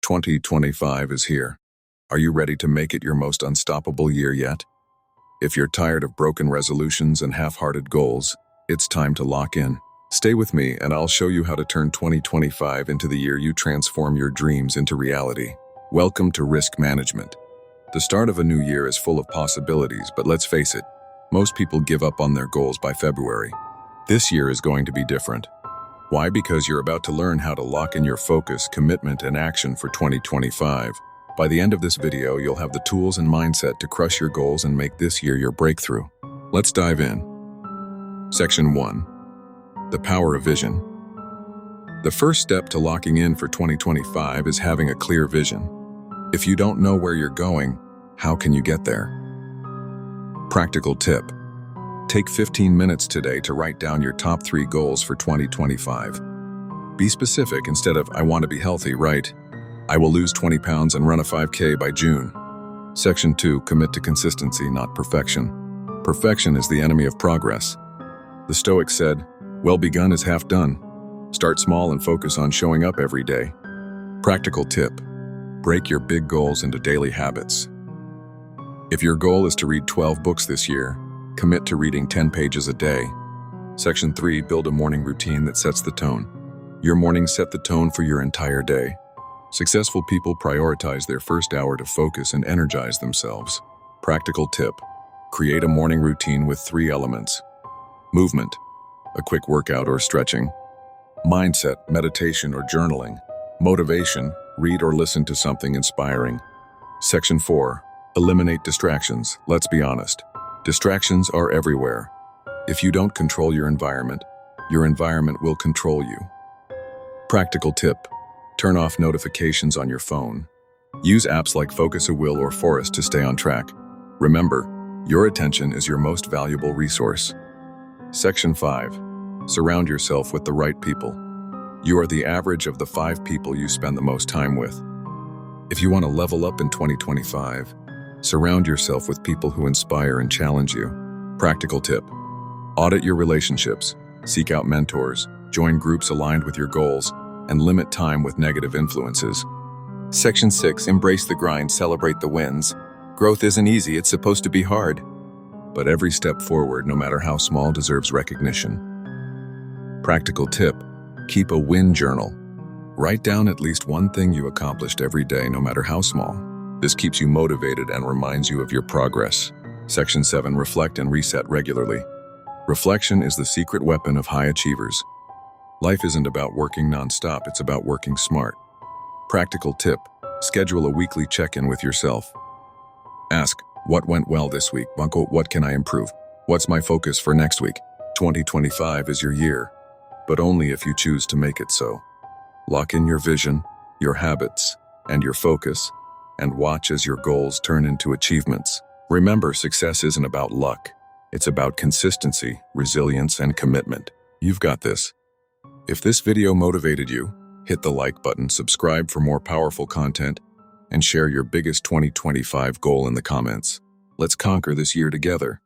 2025 is here. Are you ready to make it your most unstoppable year yet? If you're tired of broken resolutions and half-hearted goals, it's time to lock in. Stay with me and I'll show you how to turn 2025 into the year you transform your dreams into reality. Welcome to Risk Management. The start of a new year is full of possibilities, but let's face it, most people give up on their goals by February. This year is going to be different. Why? Because you're about to learn how to lock in your focus, commitment, and action for 2025. By the end of this video, you'll have the tools and mindset to crush your goals and make this year your breakthrough. Let's dive in. Section 1. The power of vision. The first step to locking in for 2025 is having a clear vision. If you don't know where you're going, how can you get there? Practical tip. Take 15 minutes today to write down your top 3 goals for 2025. Be specific instead of, I want to be healthy, write, I will lose 20 pounds and run a 5K by June. Section 2. Commit to consistency, not perfection. Perfection is the enemy of progress. The Stoics said, well begun is half done. Start small and focus on showing up every day. Practical tip. Break your big goals into daily habits. If your goal is to read 12 books this year, commit to reading 10 pages a day. Section 3. Build a morning routine that sets the tone. Your mornings set the tone for your entire day. Successful people prioritize their first hour to focus and energize themselves. Practical tip. Create a morning routine with 3 elements. Movement, a quick workout or stretching. Mindset, meditation or journaling. Motivation, read or listen to something inspiring. Section 4. Eliminate distractions. Let's be honest. Distractions are everywhere. If you don't control your environment will control you. Practical tip. Turn off notifications on your phone. Use apps like Focus a Will or Forest to stay on track. Remember, your attention is your most valuable resource. Section 5. Surround yourself with the right people. You are the average of the 5 people you spend the most time with. If you want to level up in 2025, surround yourself with people who inspire and challenge you. Practical tip. Audit your relationships, seek out mentors, join groups aligned with your goals, and limit time with negative influences. Section 6. Embrace the grind, celebrate the wins. Growth isn't easy, it's supposed to be hard. But every step forward, no matter how small, deserves recognition. Practical tip. Keep a win journal. Write down at least one thing you accomplished every day, no matter how small. This keeps you motivated and reminds you of your progress. Section 7. Reflect and reset regularly. Reflection is the secret weapon of high achievers. Life isn't about working non-stop, it's about working smart. Practical tip. Schedule a weekly check-in with yourself. Ask, what went well this week? What can I improve? What's my focus for next week? 2025 is your year, but only if you choose to make it so. Lock in your vision, your habits, and your focus, and watch as your goals turn into achievements. Remember, success isn't about luck. It's about consistency, resilience, and commitment. You've got this. If this video motivated you, hit the like button, subscribe for more powerful content, and share your biggest 2025 goal in the comments. Let's conquer this year together.